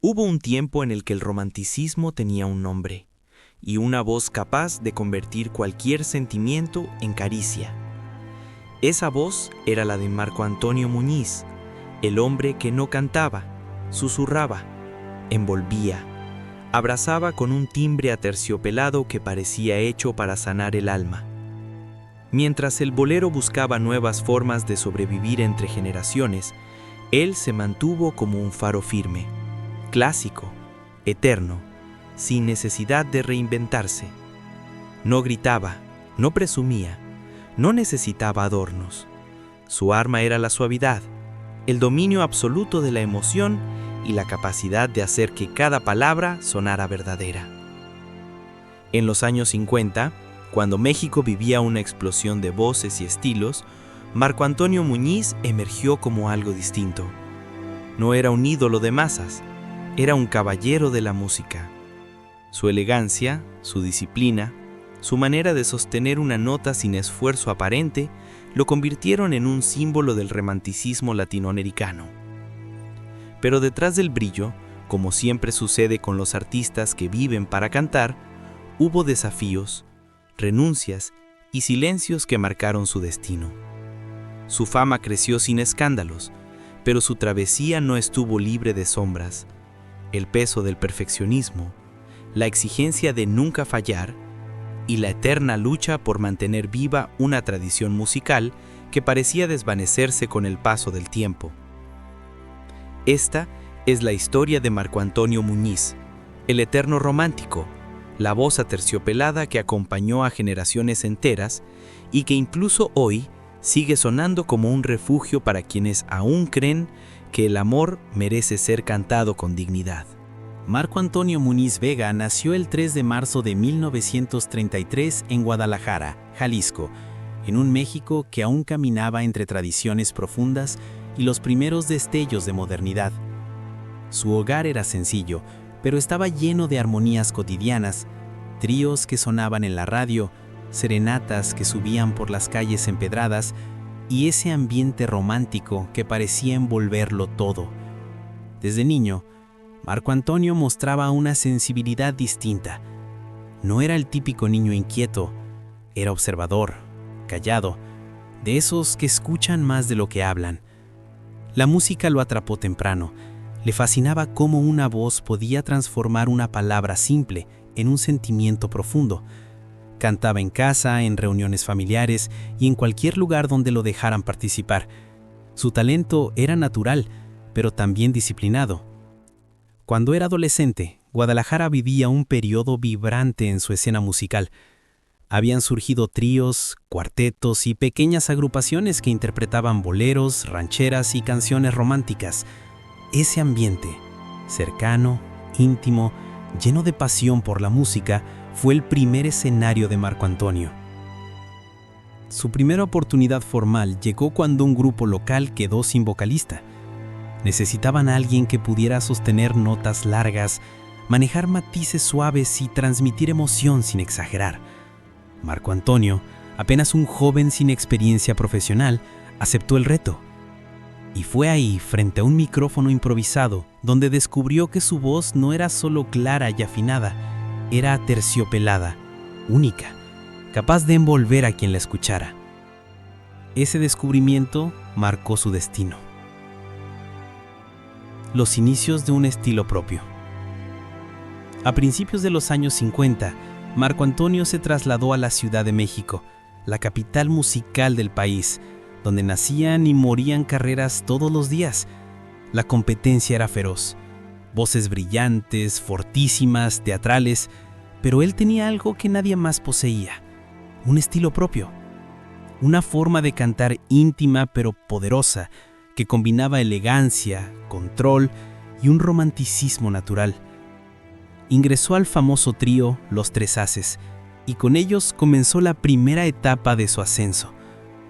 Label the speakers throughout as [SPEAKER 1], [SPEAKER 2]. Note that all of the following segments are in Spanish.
[SPEAKER 1] Hubo un tiempo en el que el romanticismo tenía un nombre y una voz capaz de convertir cualquier sentimiento en caricia. Esa voz era la de Marco Antonio Muñiz, el hombre que no cantaba, susurraba, envolvía, abrazaba con un timbre aterciopelado que parecía hecho para sanar el alma. Mientras el bolero buscaba nuevas formas de sobrevivir entre generaciones, él se mantuvo como un faro firme, clásico, eterno, sin necesidad de reinventarse. No gritaba, no presumía, no necesitaba adornos. Su arma era la suavidad, el dominio absoluto de la emoción y la capacidad de hacer que cada palabra sonara verdadera. En los años 50, cuando México vivía una explosión de voces y estilos, Marco Antonio Muñiz emergió como algo distinto. No era un ídolo de masas, era un caballero de la música. Su elegancia, su disciplina, su manera de sostener una nota sin esfuerzo aparente, lo convirtieron en un símbolo del romanticismo latinoamericano. Pero detrás del brillo, como siempre sucede con los artistas que viven para cantar, hubo desafíos, renuncias y silencios que marcaron su destino. Su fama creció sin escándalos, pero su travesía no estuvo libre de sombras. El peso del perfeccionismo, la exigencia de nunca fallar y la eterna lucha por mantener viva una tradición musical que parecía desvanecerse con el paso del tiempo. Esta es la historia de Marco Antonio Muñiz, el eterno romántico, la voz aterciopelada que acompañó a generaciones enteras y que incluso hoy sigue sonando como un refugio para quienes aún creen que el amor merece ser cantado con dignidad.
[SPEAKER 2] Marco Antonio Muñiz Vega nació el 3 de marzo de 1933 en Guadalajara, Jalisco, en un México que aún caminaba entre tradiciones profundas y los primeros destellos de modernidad. Su hogar era sencillo, pero estaba lleno de armonías cotidianas, tríos que sonaban en la radio, serenatas que subían por las calles empedradas y ese ambiente romántico que parecía envolverlo todo. Desde niño, Marco Antonio mostraba una sensibilidad distinta. No era el típico niño inquieto, era observador, callado, de esos que escuchan más de lo que hablan. La música lo atrapó temprano. Le fascinaba cómo una voz podía transformar una palabra simple en un sentimiento profundo. Cantaba en casa, en reuniones familiares y en cualquier lugar donde lo dejaran participar. Su talento era natural, pero también disciplinado. Cuando era adolescente, Guadalajara vivía un periodo vibrante en su escena musical. Habían surgido tríos, cuartetos y pequeñas agrupaciones que interpretaban boleros, rancheras y canciones románticas. Ese ambiente, cercano, íntimo, lleno de pasión por la música, fue el primer escenario de Marco Antonio. Su primera oportunidad formal llegó cuando un grupo local quedó sin vocalista. Necesitaban a alguien que pudiera sostener notas largas, manejar matices suaves y transmitir emoción sin exagerar. Marco Antonio, apenas un joven sin experiencia profesional, aceptó el reto. Y fue ahí, frente a un micrófono improvisado, donde descubrió que su voz no era solo clara y afinada, era aterciopelada, única, capaz de envolver a quien la escuchara. Ese descubrimiento marcó su destino. Los inicios de un estilo propio. A principios de los años 50, Marco Antonio se trasladó a la Ciudad de México, la capital musical del país, donde nacían y morían carreras todos los días. La competencia era feroz. Voces brillantes, fortísimas, teatrales, pero él tenía algo que nadie más poseía, un estilo propio. Una forma de cantar íntima pero poderosa, que combinaba elegancia, control y un romanticismo natural. Ingresó al famoso trío Los Tres Haces, y con ellos comenzó la primera etapa de su ascenso.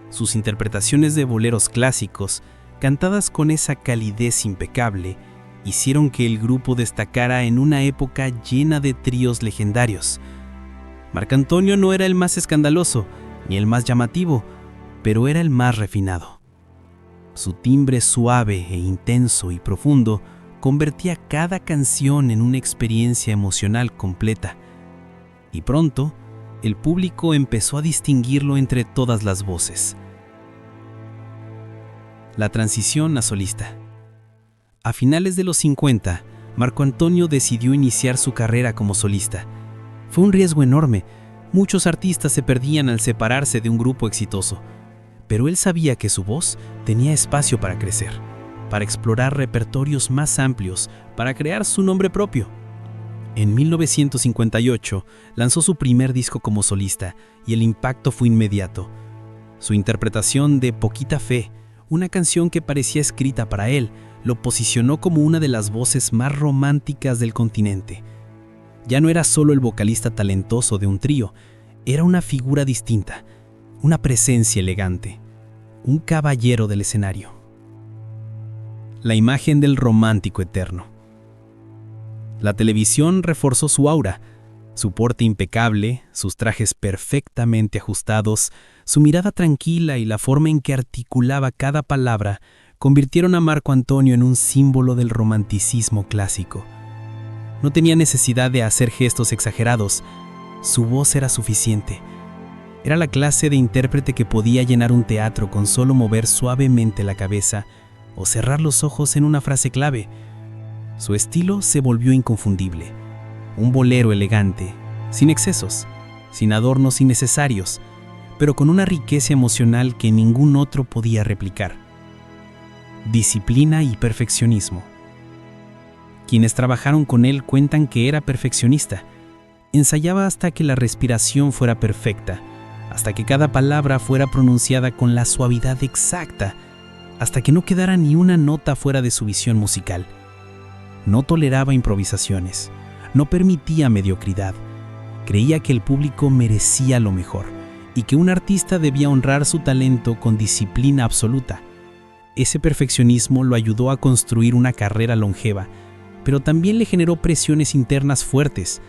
[SPEAKER 2] Sus interpretaciones de boleros clásicos, cantadas con esa calidez impecable, hicieron que el grupo destacara en una época llena de tríos legendarios. Marco Antonio no era el más escandaloso, ni el más llamativo, pero era el más refinado. Su timbre suave e intenso y profundo convertía cada canción en una experiencia emocional completa. Y pronto, el público empezó a distinguirlo entre todas las voces. La transición a solista. A finales de los 50, Marco Antonio decidió iniciar su carrera como solista. Fue un riesgo enorme. Muchos artistas se perdían al separarse de un grupo exitoso. Pero él sabía que su voz tenía espacio para crecer, para explorar repertorios más amplios, para crear su nombre propio. En 1958 lanzó su primer disco como solista y el impacto fue inmediato. Su interpretación de Poquita Fe, una canción que parecía escrita para él, lo posicionó como una de las voces más románticas del continente. Ya no era solo el vocalista talentoso de un trío, era una figura distinta, una presencia elegante, un caballero del escenario. La imagen del romántico eterno. La televisión reforzó su aura, su porte impecable, sus trajes perfectamente ajustados, su mirada tranquila y la forma en que articulaba cada palabra convirtieron a Marco Antonio en un símbolo del romanticismo clásico. No tenía necesidad de hacer gestos exagerados, su voz era suficiente. Era la clase de intérprete que podía llenar un teatro con solo mover suavemente la cabeza o cerrar los ojos en una frase clave. Su estilo se volvió inconfundible. Un bolero elegante, sin excesos, sin adornos innecesarios, pero con una riqueza emocional que ningún otro podía replicar. Disciplina y perfeccionismo. Quienes trabajaron con él cuentan que era perfeccionista. Ensayaba hasta que la respiración fuera perfecta, hasta que cada palabra fuera pronunciada con la suavidad exacta, hasta que no quedara ni una nota fuera de su visión musical. No toleraba improvisaciones, no permitía mediocridad. Creía que el público merecía lo mejor y que un artista debía honrar su talento con disciplina absoluta. Ese perfeccionismo lo ayudó a construir una carrera longeva, pero también le generó presiones internas fuertes,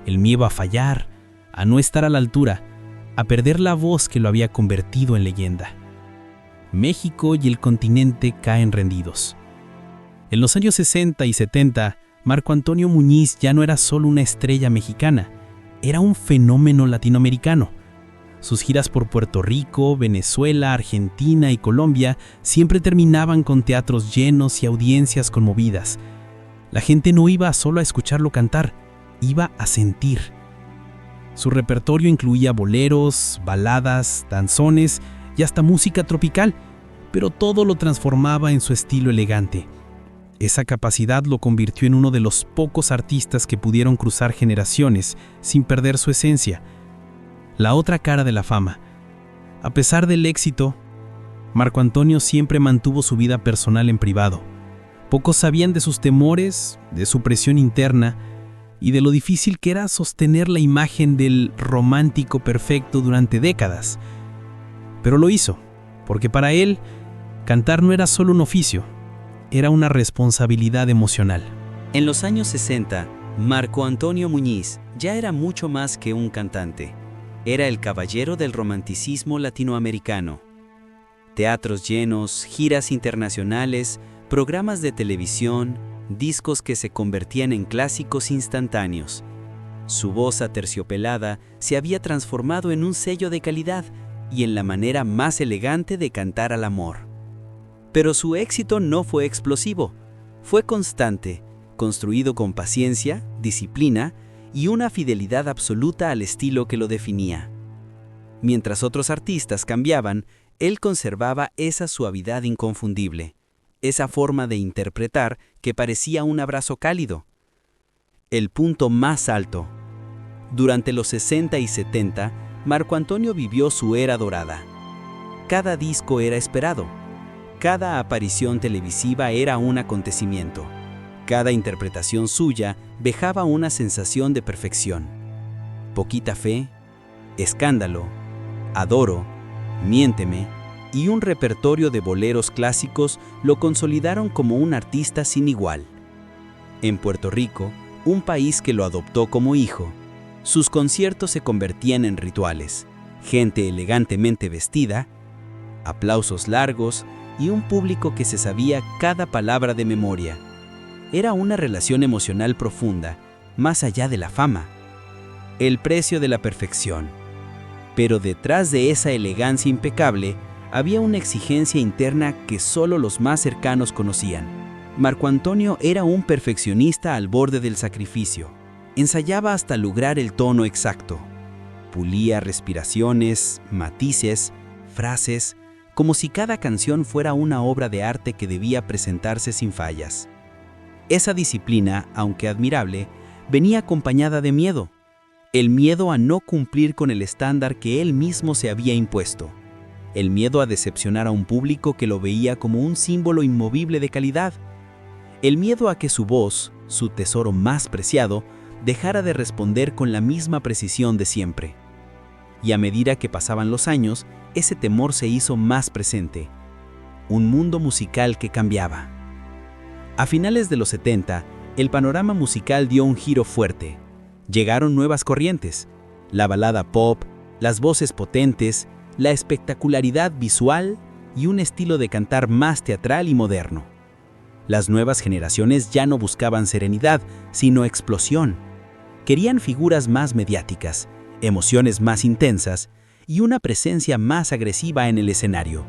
[SPEAKER 2] el miedo a fallar, a no estar a la altura, a perder la voz que lo había convertido en leyenda. México y el continente caen rendidos. En los años 60 y 70, Marco Antonio Muñiz ya no era solo una estrella mexicana, era un fenómeno latinoamericano. Sus giras por Puerto Rico, Venezuela, Argentina y Colombia siempre terminaban con teatros llenos y audiencias conmovidas. La gente no iba solo a escucharlo cantar, iba a sentir. Su repertorio incluía boleros, baladas, danzones y hasta música tropical, pero todo lo transformaba en su estilo elegante. Esa capacidad lo convirtió en uno de los pocos artistas que pudieron cruzar generaciones sin perder su esencia. La otra cara de la fama. A pesar del éxito, Marco Antonio siempre mantuvo su vida personal en privado. Pocos sabían de sus temores, de su presión interna y de lo difícil que era sostener la imagen del romántico perfecto durante décadas. Pero lo hizo, porque para él, cantar no era solo un oficio, era una responsabilidad emocional.
[SPEAKER 3] En los años 60, Marco Antonio Muñiz ya era mucho más que un cantante. Era el caballero del romanticismo latinoamericano. Teatros llenos, giras internacionales, programas de televisión, discos que se convertían en clásicos instantáneos. Su voz aterciopelada se había transformado en un sello de calidad y en la manera más elegante de cantar al amor. Pero su éxito no fue explosivo, fue constante, construido con paciencia, disciplina y una fidelidad absoluta al estilo que lo definía. Mientras otros artistas cambiaban, él conservaba esa suavidad inconfundible, esa forma de interpretar que parecía un abrazo cálido. El punto más alto. Durante los 60 y 70, Marco Antonio vivió su era dorada. Cada disco era esperado. Cada aparición televisiva era un acontecimiento. Cada interpretación suya dejaba una sensación de perfección. Poquita Fe, Escándalo, Adoro, Miénteme y un repertorio de boleros clásicos lo consolidaron como un artista sin igual. En Puerto Rico, un país que lo adoptó como hijo, sus conciertos se convertían en rituales, gente elegantemente vestida, aplausos largos y un público que se sabía cada palabra de memoria. era una relación emocional profunda, más allá de la fama. El precio de la perfección. Pero detrás de esa elegancia impecable, había una exigencia interna que solo los más cercanos conocían. Marco Antonio era un perfeccionista al borde del sacrificio. Ensayaba hasta lograr el tono exacto. Pulía respiraciones, matices, frases, como si cada canción fuera una obra de arte que debía presentarse sin fallas. Esa disciplina, aunque admirable, venía acompañada de miedo. El miedo a no cumplir con el estándar que él mismo se había impuesto. El miedo a decepcionar a un público que lo veía como un símbolo inmovible de calidad. El miedo a que su voz, su tesoro más preciado, dejara de responder con la misma precisión de siempre. Y a medida que pasaban los años, ese temor se hizo más presente. Un mundo musical que cambiaba. A finales de los 70, el panorama musical dio un giro fuerte. Llegaron nuevas corrientes, la balada pop, las voces potentes, la espectacularidad visual y un estilo de cantar más teatral y moderno. Las nuevas generaciones ya no buscaban serenidad, sino explosión. Querían figuras más mediáticas, emociones más intensas y una presencia más agresiva en el escenario.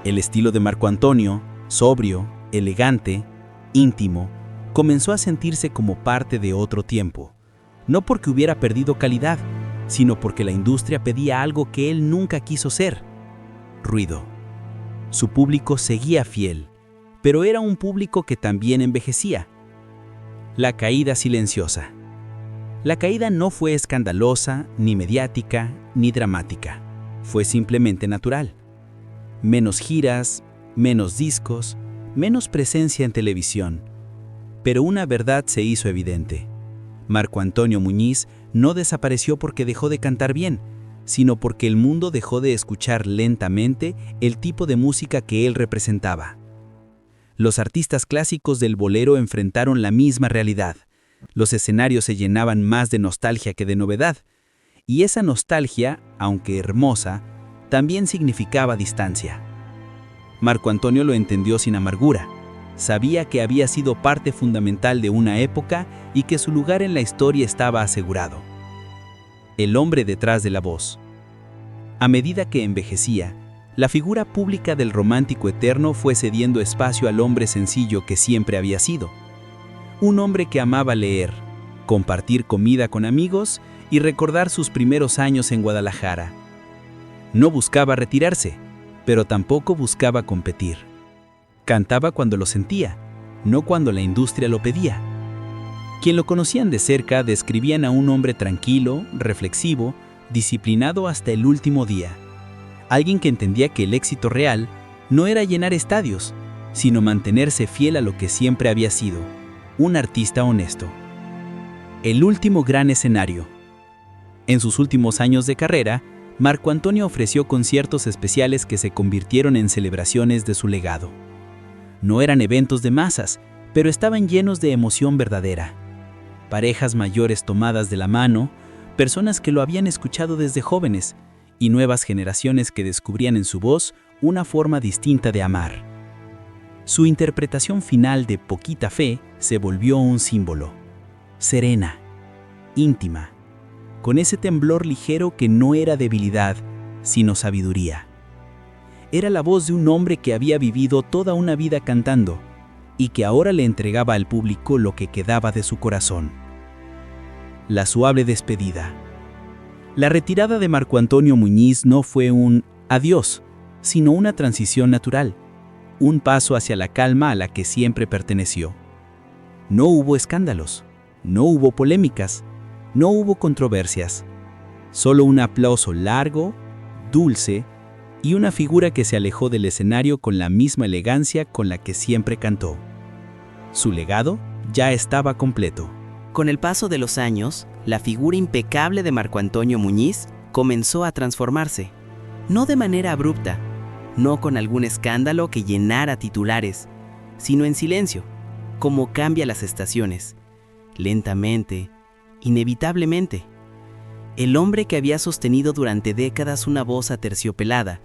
[SPEAKER 3] El estilo de Marco Antonio, sobrio, elegante, íntimo, comenzó a sentirse como parte de otro tiempo. No porque hubiera perdido calidad, sino porque la industria pedía algo que él nunca quiso ser: ruido. Su público seguía fiel, pero era un público que también envejecía. La caída silenciosa. La caída no fue escandalosa, ni mediática, ni dramática. Fue simplemente natural. Menos giras, menos discos, menos presencia en televisión. Pero una verdad se hizo evidente. Marco Antonio Muñiz no desapareció porque dejó de cantar bien, sino porque el mundo dejó de escuchar lentamente el tipo de música que él representaba. Los artistas clásicos del bolero enfrentaron la misma realidad. Los escenarios se llenaban más de nostalgia que de novedad, y esa nostalgia, aunque hermosa, también significaba distancia. Marco Antonio lo entendió sin amargura. Sabía que había sido parte fundamental de una época y que su lugar en la historia estaba asegurado. El hombre detrás de la voz. A medida que envejecía, la figura pública del romántico eterno fue cediendo espacio al hombre sencillo que siempre había sido. Un hombre que amaba leer, compartir comida con amigos y recordar sus primeros años en Guadalajara. No buscaba retirarse, pero tampoco buscaba competir. Cantaba cuando lo sentía, no cuando la industria lo pedía. Quien lo conocían de cerca describían a un hombre tranquilo, reflexivo, disciplinado hasta el último día. Alguien que entendía que el éxito real no era llenar estadios, sino mantenerse fiel a lo que siempre había sido, un artista honesto. El último gran escenario. En sus últimos años de carrera, Marco Antonio ofreció conciertos especiales que se convirtieron en celebraciones de su legado. No eran eventos de masas, pero estaban llenos de emoción verdadera. Parejas mayores tomadas de la mano, personas que lo habían escuchado desde jóvenes, y nuevas generaciones que descubrían en su voz una forma distinta de amar. Su interpretación final de Poquita Fe se volvió un símbolo. Serena, íntima, con ese temblor ligero que no era debilidad, sino sabiduría. Era la voz de un hombre que había vivido toda una vida cantando y que ahora le entregaba al público lo que quedaba de su corazón. La suave despedida. La retirada de Marco Antonio Muñiz no fue un adiós, sino una transición natural, un paso hacia la calma a la que siempre perteneció. No hubo escándalos, no hubo polémicas, no hubo controversias, solo un aplauso largo, dulce, y una figura que se alejó del escenario con la misma elegancia con la que siempre cantó. Su legado ya estaba completo.
[SPEAKER 1] Con el paso de los años, la figura impecable de Marco Antonio Muñiz comenzó a transformarse, no de manera abrupta, no con algún escándalo que llenara titulares, sino en silencio, como cambia las estaciones, lentamente, inevitablemente. El hombre que había sostenido durante décadas una voz aterciopelada,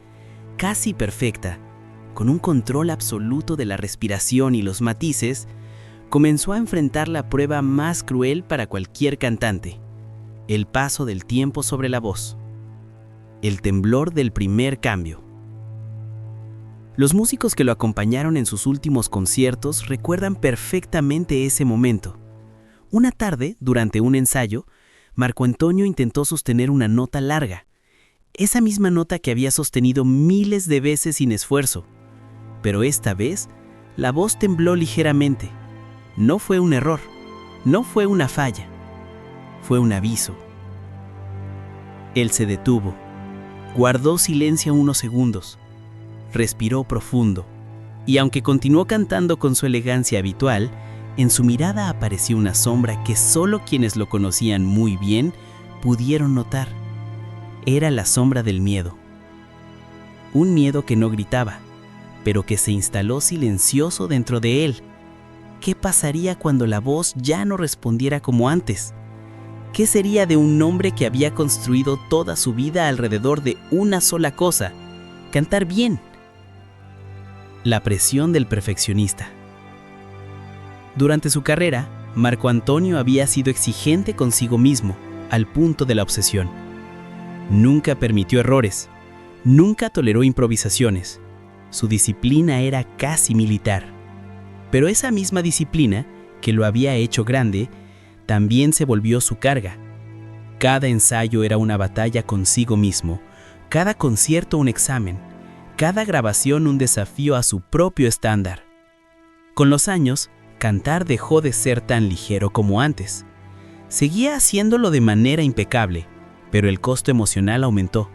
[SPEAKER 1] casi perfecta, con un control absoluto de la respiración y los matices,
[SPEAKER 2] comenzó a enfrentar la prueba más cruel para cualquier cantante: el paso del tiempo sobre la voz. El temblor del primer cambio. Los músicos que lo acompañaron en sus últimos conciertos recuerdan perfectamente ese momento. Una tarde, durante un ensayo, Marco Antonio intentó sostener una nota larga, esa misma nota que había sostenido miles de veces sin esfuerzo. Pero esta vez, la voz tembló ligeramente. No fue un error, no fue una falla, fue un aviso. Él se detuvo, guardó silencio unos segundos, respiró profundo, y aunque continuó cantando con su elegancia habitual, en su mirada apareció una sombra que solo quienes lo conocían muy bien pudieron notar. Era la sombra del miedo. Un miedo que no gritaba, pero que se instaló silencioso dentro de él. ¿Qué pasaría cuando la voz ya no respondiera como antes? ¿Qué sería de un hombre que había construido toda su vida alrededor de una sola cosa: cantar bien? La presión del perfeccionista. Durante su carrera, Marco Antonio había sido exigente consigo mismo, al punto de la obsesión. Nunca permitió errores, nunca toleró improvisaciones. Su disciplina era casi militar. Pero esa misma disciplina, que lo había hecho grande, también se volvió su carga. Cada ensayo era una batalla consigo mismo, cada concierto un examen, cada grabación un desafío a su propio estándar. Con los años, cantar dejó de ser tan ligero como antes. Seguía haciéndolo de manera impecable, pero el costo emocional aumentó.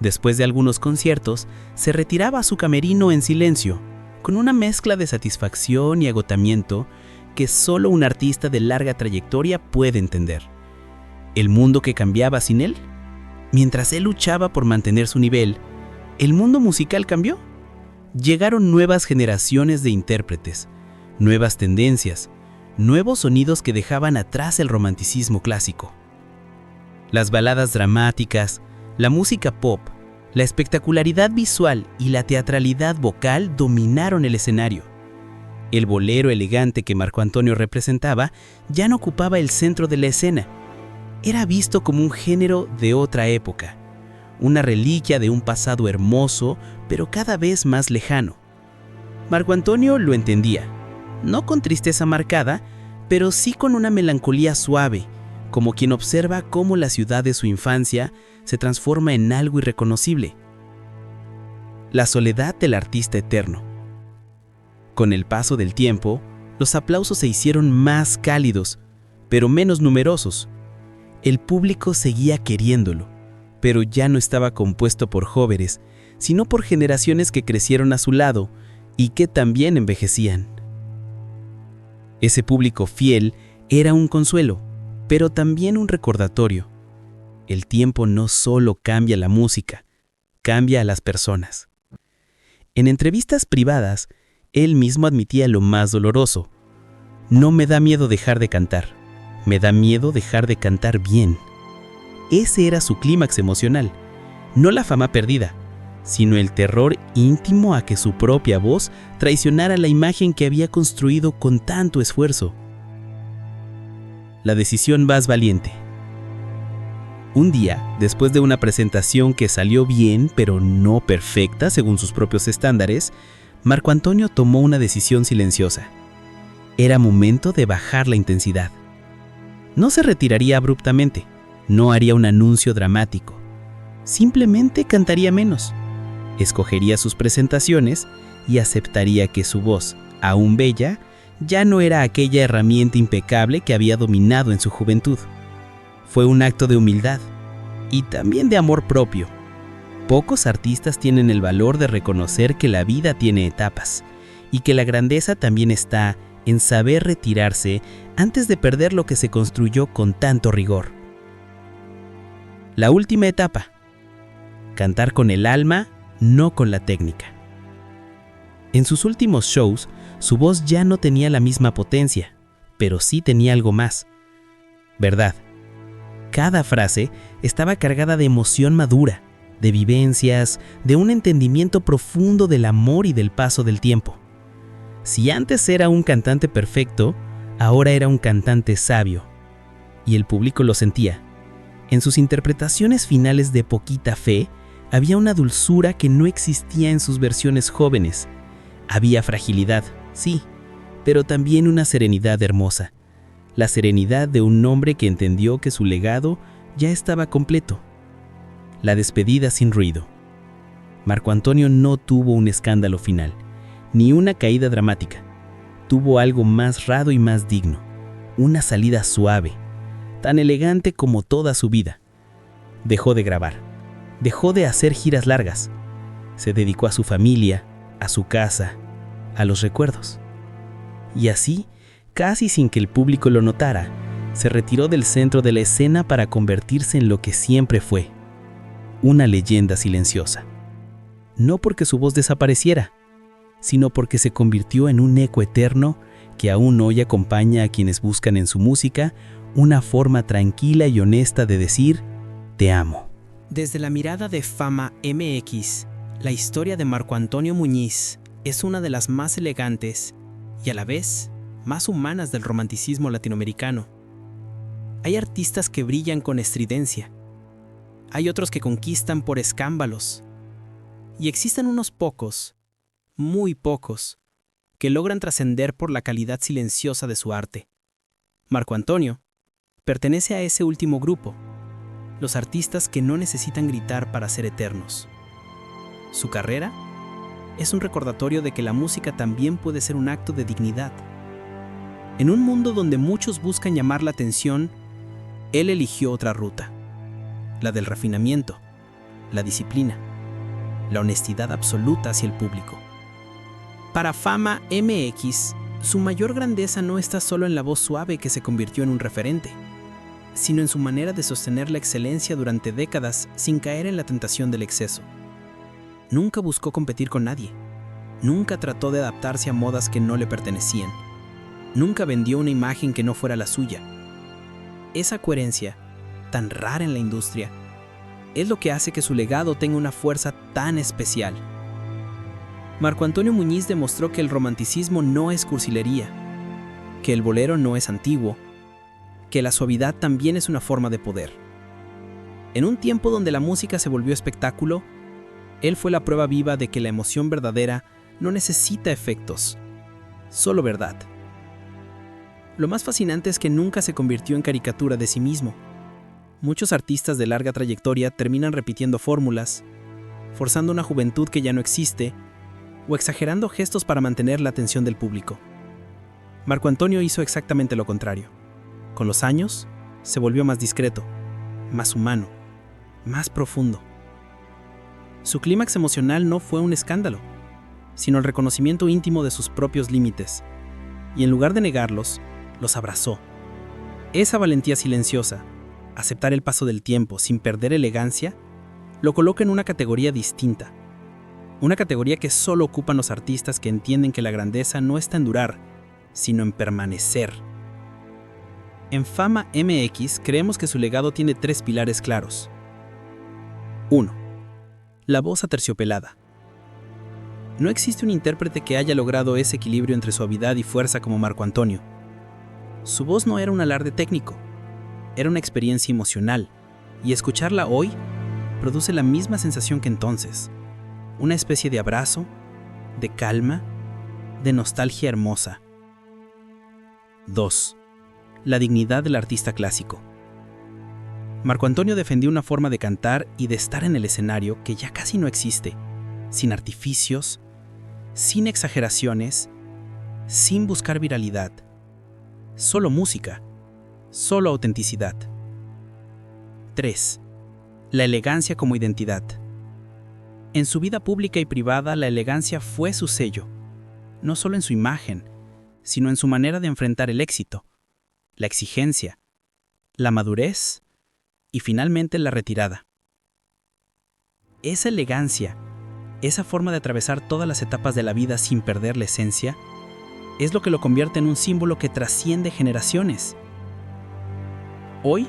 [SPEAKER 2] Después de algunos conciertos, se retiraba a su camerino en silencio, con una mezcla de satisfacción y agotamiento que solo un artista de larga trayectoria puede entender. ¿El mundo que cambiaba sin él? Mientras él luchaba por mantener su nivel, ¿el mundo musical cambió? Llegaron nuevas generaciones de intérpretes, nuevas tendencias, nuevos sonidos que dejaban atrás el romanticismo clásico. Las baladas dramáticas, la música pop, la espectacularidad visual y la teatralidad vocal dominaron el escenario. El bolero elegante que Marco Antonio representaba ya no ocupaba el centro de la escena. Era visto como un género de otra época, una reliquia de un pasado hermoso, pero cada vez más lejano. Marco Antonio lo entendía, no con tristeza marcada, pero sí con una melancolía suave, como quien observa cómo la ciudad de su infancia se transforma en algo irreconocible. La soledad del artista eterno. Con el paso del tiempo, los aplausos se hicieron más cálidos, pero menos numerosos. El público seguía queriéndolo, pero ya no estaba compuesto por jóvenes, sino por generaciones que crecieron a su lado y que también envejecían. Ese público fiel era un consuelo, pero también un recordatorio. El tiempo no solo cambia la música, cambia a las personas. En entrevistas privadas, él mismo admitía lo más doloroso: no me da miedo dejar de cantar, me da miedo dejar de cantar bien. Ese era su clímax emocional, no la fama perdida, sino el terror íntimo a que su propia voz traicionara la imagen que había construido con tanto esfuerzo. La decisión más valiente. Un día, después de una presentación que salió bien, pero no perfecta según sus propios estándares, Marco Antonio tomó una decisión silenciosa. Era momento de bajar la intensidad. No se retiraría abruptamente, no haría un anuncio dramático. Simplemente cantaría menos. Escogería sus presentaciones y aceptaría que su voz, aún bella, ya no era aquella herramienta impecable que había dominado en su juventud. Fue un acto de humildad y también de amor propio. Pocos artistas tienen el valor de reconocer que la vida tiene etapas y que la grandeza también está en saber retirarse antes de perder lo que se construyó con tanto rigor. La última etapa: cantar con el alma, no con la técnica. En sus últimos shows, su voz ya no tenía la misma potencia, pero sí tenía algo más: verdad. Cada frase estaba cargada de emoción madura, de vivencias, de un entendimiento profundo del amor y del paso del tiempo. Si antes era un cantante perfecto, ahora era un cantante sabio. Y el público lo sentía. En sus interpretaciones finales de Poquita Fe, había una dulzura que no existía en sus versiones jóvenes. Había fragilidad, sí, pero también una serenidad hermosa. La serenidad de un hombre que entendió que su legado ya estaba completo. La despedida sin ruido. Marco Antonio no tuvo un escándalo final, ni una caída dramática. Tuvo algo más raro y más digno. Una salida suave, tan elegante como toda su vida. Dejó de grabar. Dejó de hacer giras largas. Se dedicó a su familia, a su casa, a los recuerdos. Y así, casi sin que el público lo notara, se retiró del centro de la escena para convertirse en lo que siempre fue, una leyenda silenciosa. No porque su voz desapareciera, sino porque se convirtió en un eco eterno que aún hoy acompaña a quienes buscan en su música una forma tranquila y honesta de decir, te amo.
[SPEAKER 1] Desde la mirada de Fama MX, la historia de Marco Antonio Muñiz es una de las más elegantes y a la vez más humanas del romanticismo latinoamericano. Hay artistas que brillan con estridencia, hay otros que conquistan por escámbalos, y existen unos pocos, muy pocos, que logran trascender por la calidad silenciosa de su arte. Marco Antonio pertenece a ese último grupo, los artistas que no necesitan gritar para ser eternos. Su carrera es un recordatorio de que la música también puede ser un acto de dignidad. En un mundo donde muchos buscan llamar la atención, él eligió otra ruta, la del refinamiento, la disciplina, la honestidad absoluta hacia el público. Para Fama MX, su mayor grandeza no está solo en la voz suave que se convirtió en un referente, sino en su manera de sostener la excelencia durante décadas sin caer en la tentación del exceso. Nunca buscó competir con nadie, nunca trató de adaptarse a modas que no le pertenecían, nunca vendió una imagen que no fuera la suya. Esa coherencia, tan rara en la industria, es lo que hace que su legado tenga una fuerza tan especial. Marco Antonio Muñiz demostró que el romanticismo no es cursilería, que el bolero no es antiguo, que la suavidad también es una forma de poder. En un tiempo donde la música se volvió espectáculo, él fue la prueba viva de que la emoción verdadera no necesita efectos, solo verdad. Lo más fascinante es que nunca se convirtió en caricatura de sí mismo. Muchos artistas de larga trayectoria terminan repitiendo fórmulas, forzando una juventud que ya no existe, o exagerando gestos para mantener la atención del público. Marco Antonio hizo exactamente lo contrario. Con los años, se volvió más discreto, más humano, más profundo. Su clímax emocional no fue un escándalo, sino el reconocimiento íntimo de sus propios límites, y en lugar de negarlos, los abrazó. Esa valentía silenciosa, aceptar el paso del tiempo sin perder elegancia, lo coloca en una categoría distinta. Una categoría que solo ocupan los artistas que entienden que la grandeza no está en durar, sino en permanecer. En Fama MX creemos que su legado tiene 3 pilares claros. 1. La voz aterciopelada. No existe un intérprete que haya logrado ese equilibrio entre suavidad y fuerza como Marco Antonio. Su voz no era un alarde técnico, era una experiencia emocional, y escucharla hoy produce la misma sensación que entonces. Una especie de abrazo, de calma, de nostalgia hermosa. 2. La dignidad del artista clásico. Marco Antonio defendió una forma de cantar y de estar en el escenario que ya casi no existe, sin artificios, sin exageraciones, sin buscar viralidad. Solo música, solo autenticidad. 3. La elegancia como identidad. En su vida pública y privada, la elegancia fue su sello, no solo en su imagen, sino en su manera de enfrentar el éxito, la exigencia, la madurez y finalmente la retirada. Esa elegancia, esa forma de atravesar todas las etapas de la vida sin perder la esencia, es lo que lo convierte en un símbolo que trasciende generaciones. Hoy,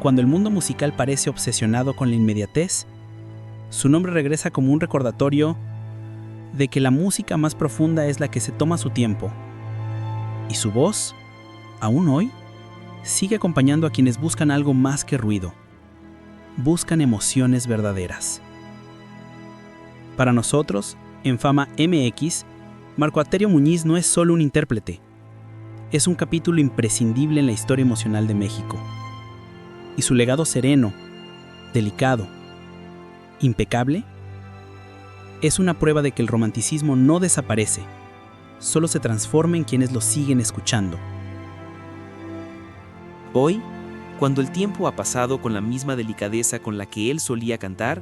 [SPEAKER 1] cuando el mundo musical parece obsesionado con la inmediatez, su nombre regresa como un recordatorio
[SPEAKER 4] de que la música más profunda es la que se toma su tiempo. Y su voz, aún hoy, sigue acompañando a quienes buscan algo más que ruido. Buscan emociones verdaderas. Para nosotros, en Fama MX, Marco Aterio Muñiz no es solo un intérprete. Es un capítulo imprescindible en la historia emocional de México. Y su legado sereno, delicado, impecable, es una prueba de que el romanticismo no desaparece, solo se transforma en quienes lo siguen escuchando.
[SPEAKER 1] Hoy, cuando el tiempo ha pasado con la misma delicadeza con la que él solía cantar,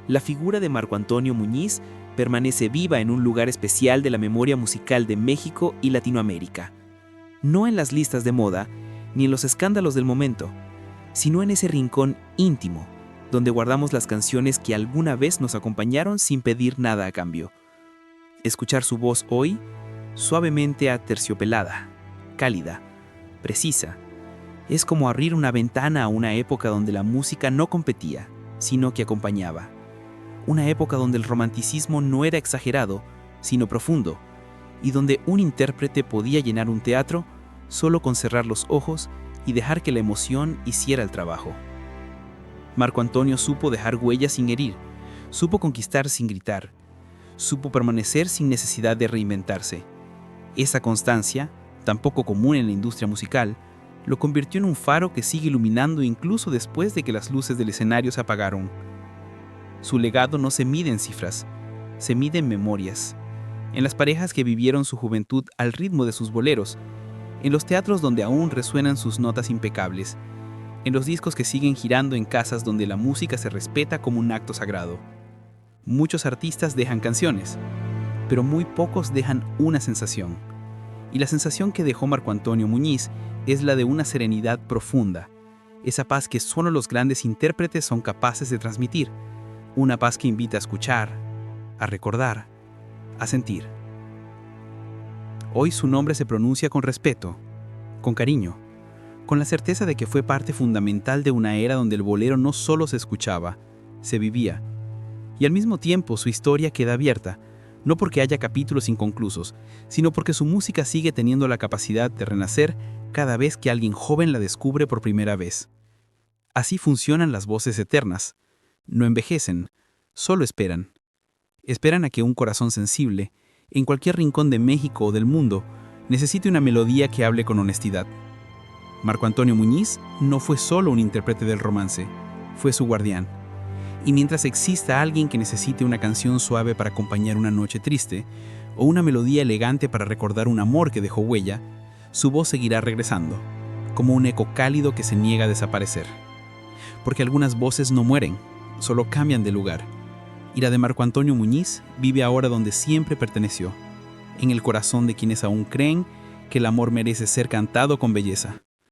[SPEAKER 1] la figura de Marco Antonio Muñiz permanece viva en un lugar especial de la memoria musical de México y Latinoamérica. No en las listas de moda, ni en los escándalos del momento, sino en ese rincón íntimo, donde guardamos las canciones que alguna vez nos acompañaron sin pedir nada a cambio. Escuchar su voz hoy, suavemente aterciopelada, cálida, precisa, es como abrir una ventana a una época donde la música no competía, sino que acompañaba. Una época donde el romanticismo no era exagerado, sino profundo, y donde un intérprete podía llenar un teatro solo con cerrar los ojos y dejar que la emoción hiciera el trabajo. Marco Antonio supo dejar huellas sin herir, supo conquistar sin gritar, supo permanecer sin necesidad de reinventarse. Esa constancia, tan poco común en la industria musical, lo convirtió en un faro que sigue iluminando incluso después de que las luces del escenario se apagaron. Su legado no se mide en cifras, se mide en memorias, en las parejas que vivieron su juventud al ritmo de sus boleros, en los teatros donde aún resuenan sus notas impecables, en los discos que siguen girando en casas donde la música se respeta como un acto sagrado. Muchos artistas dejan canciones, pero muy pocos dejan una sensación. Y la sensación que dejó Marco Antonio Muñiz es la de una serenidad profunda, esa paz que solo los grandes intérpretes son capaces de transmitir, una paz que invita a escuchar, a recordar, a sentir. Hoy su nombre se pronuncia con respeto, con cariño, con la certeza de que fue parte fundamental de una era donde el bolero no solo se escuchaba, se vivía. Y al mismo tiempo su historia queda abierta, no porque haya capítulos inconclusos, sino porque su música sigue teniendo la capacidad de renacer cada vez que alguien joven la descubre por primera vez. Así funcionan las voces eternas. No envejecen, solo esperan. Esperan a que un corazón sensible, en cualquier rincón de México o del mundo, necesite una melodía que hable con honestidad. Marco Antonio Muñiz no fue solo un intérprete del romance, fue su guardián. Y mientras exista alguien que necesite una canción suave para acompañar una noche triste, o una melodía elegante para recordar un amor que dejó huella, su voz seguirá regresando, como un eco cálido que se niega a desaparecer. Porque algunas voces no mueren, solo cambian de lugar. Y la de Marco Antonio Muñiz vive ahora donde siempre perteneció, en el corazón de quienes aún creen que el amor merece ser cantado con belleza.